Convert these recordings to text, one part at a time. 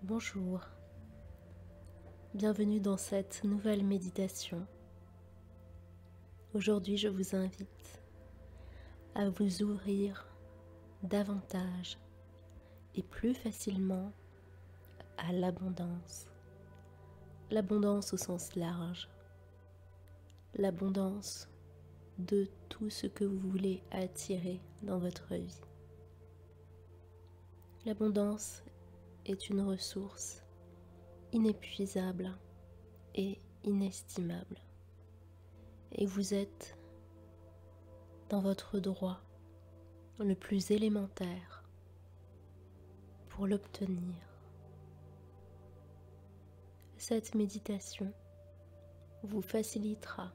Bonjour, bienvenue dans cette nouvelle méditation. Aujourd'hui, je vous invite à vous ouvrir davantage et plus facilement à l'abondance. L'abondance au sens large, l'abondance de tout ce que vous voulez attirer dans votre vie. L'abondance est une ressource inépuisable et inestimable. Et vous êtes dans votre droit le plus élémentaire pour l'obtenir. Cette méditation vous facilitera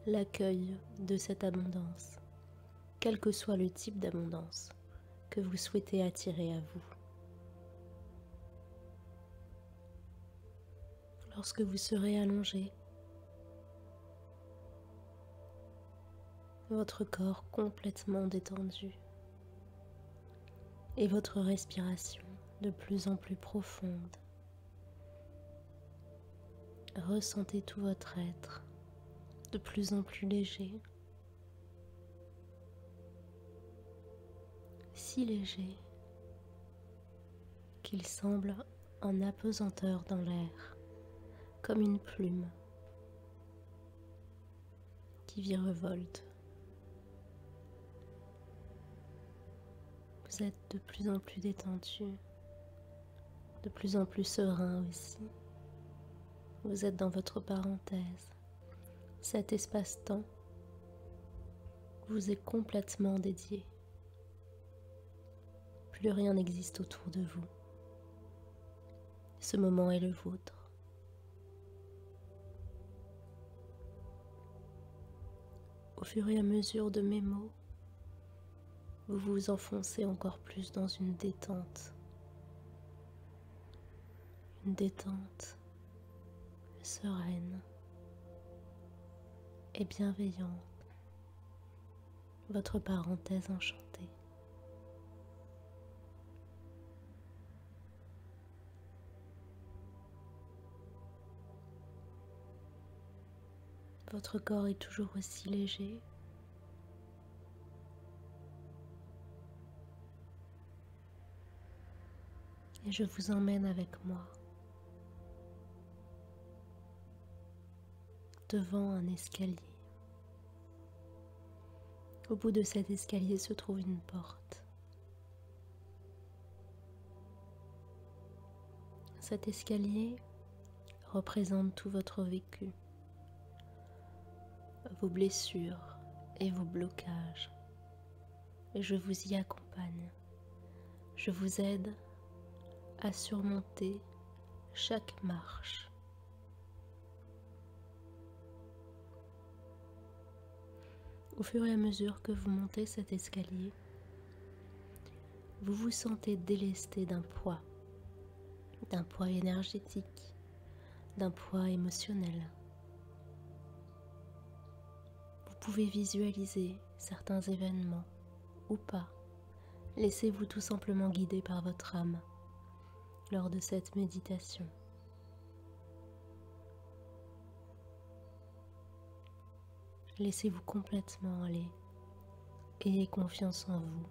l'accueil de cette abondance, quel que soit le type d'abondance que vous souhaitez attirer à vous. Lorsque vous serez allongé, votre corps complètement détendu et votre respiration de plus en plus profonde, ressentez tout votre être de plus en plus léger, si léger qu'il semble en apesanteur dans l'air, comme une plume qui virevolte. Vous êtes de plus en plus détendu, de plus en plus serein aussi. Vous êtes dans votre parenthèse. Cet espace-temps vous est complètement dédié. Plus rien n'existe autour de vous. Ce moment est le vôtre. Au fur et à mesure de mes mots, vous vous enfoncez encore plus dans une détente sereine et bienveillante, votre parenthèse enchantée. Votre corps est toujours aussi léger. Et je vous emmène avec moi devant un escalier. Au bout de cet escalier se trouve une porte. Cet escalier représente tout votre vécu, vos blessures et vos blocages. Et je vous y accompagne. Je vous aide à surmonter chaque marche. Au fur et à mesure que vous montez cet escalier, vous vous sentez délesté d'un poids énergétique, d'un poids émotionnel. Vous pouvez visualiser certains événements ou pas. Laissez-vous tout simplement guider par votre âme lors de cette méditation. Laissez-vous complètement aller. Ayez confiance en vous.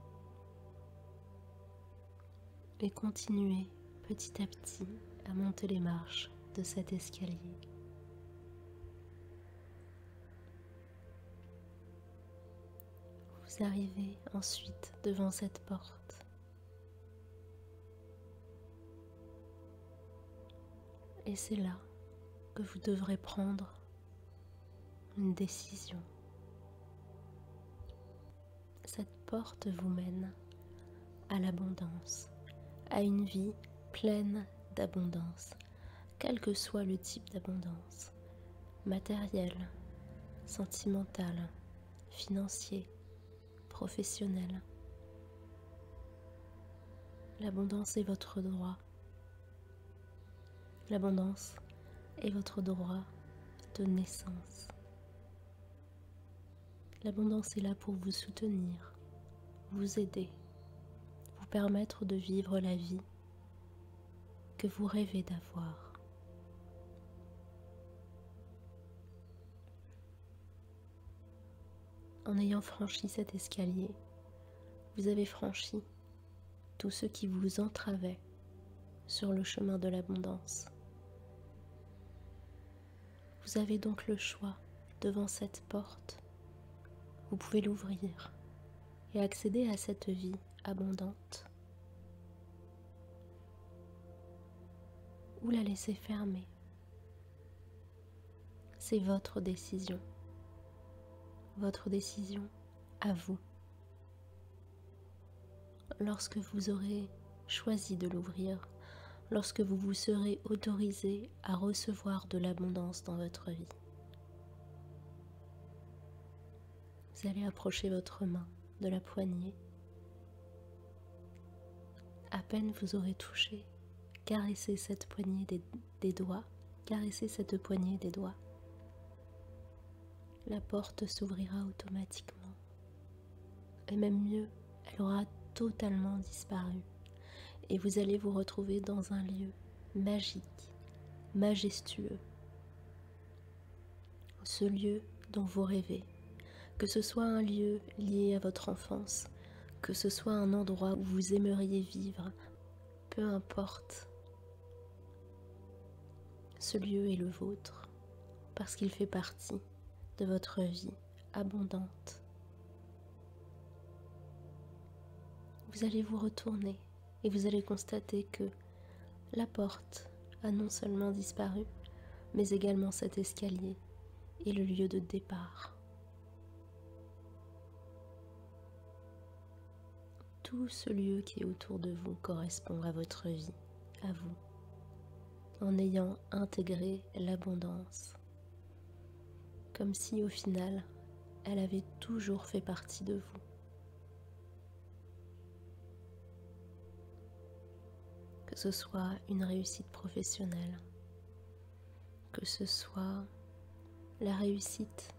Et continuez petit à petit à monter les marches de cet escalier. Vous arrivez ensuite devant cette porte. Et c'est là que vous devrez prendre une décision. Cette porte vous mène à l'abondance, à une vie pleine d'abondance, quel que soit le type d'abondance, matérielle, sentimentale, financier, professionnel. L'abondance est votre droit. L'abondance est votre droit de naissance. L'abondance est là pour vous soutenir, vous aider, vous permettre de vivre la vie que vous rêvez d'avoir. En ayant franchi cet escalier, vous avez franchi tout ce qui vous entravait sur le chemin de l'abondance. Vous avez donc le choix devant cette porte. Vous pouvez l'ouvrir et accéder à cette vie abondante, ou la laisser fermer. C'est votre décision à vous. Lorsque vous aurez choisi de l'ouvrir, lorsque vous vous serez autorisé à recevoir de l'abondance dans votre vie, vous allez approcher votre main de la poignée. À peine vous aurez touché, caressez cette poignée des doigts, caressez cette poignée des doigts. La porte s'ouvrira automatiquement. Et même mieux, elle aura totalement disparu. Et vous allez vous retrouver dans un lieu magique, majestueux. Ce lieu dont vous rêvez, que ce soit un lieu lié à votre enfance, que ce soit un endroit où vous aimeriez vivre, peu importe. Ce lieu est le vôtre, parce qu'il fait partie de votre vie abondante. Vous allez vous retourner et vous allez constater que la porte a non seulement disparu, mais également cet escalier et le lieu de départ. Tout ce lieu qui est autour de vous correspond à votre vie, à vous, en ayant intégré l'abondance, comme si au final, elle avait toujours fait partie de vous. Que ce soit une réussite professionnelle, que ce soit la réussite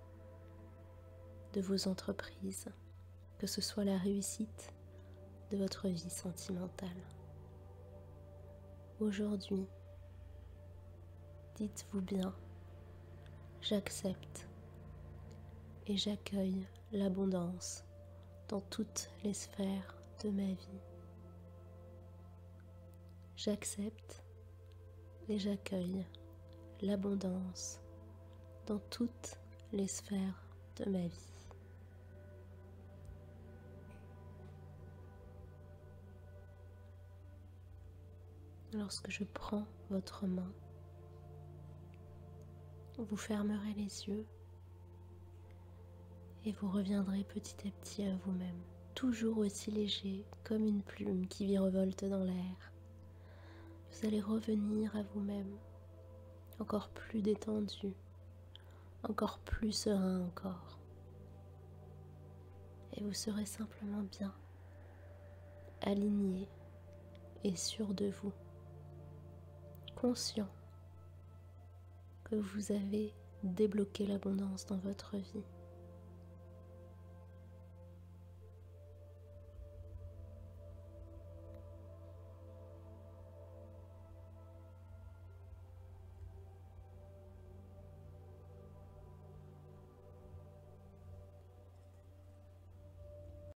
de vos entreprises, que ce soit la réussite de votre vie sentimentale. Aujourd'hui, dites-vous bien, j'accepte et j'accueille l'abondance dans toutes les sphères de ma vie. J'accepte et j'accueille l'abondance dans toutes les sphères de ma vie. Lorsque je prends votre main, vous fermerez les yeux et vous reviendrez petit à petit à vous-même, toujours aussi léger comme une plume qui virevolte dans l'air. Vous allez revenir à vous-même, encore plus détendu, encore plus serein encore. Et vous serez simplement bien, aligné et sûr de vous, conscient que vous avez débloqué l'abondance dans votre vie.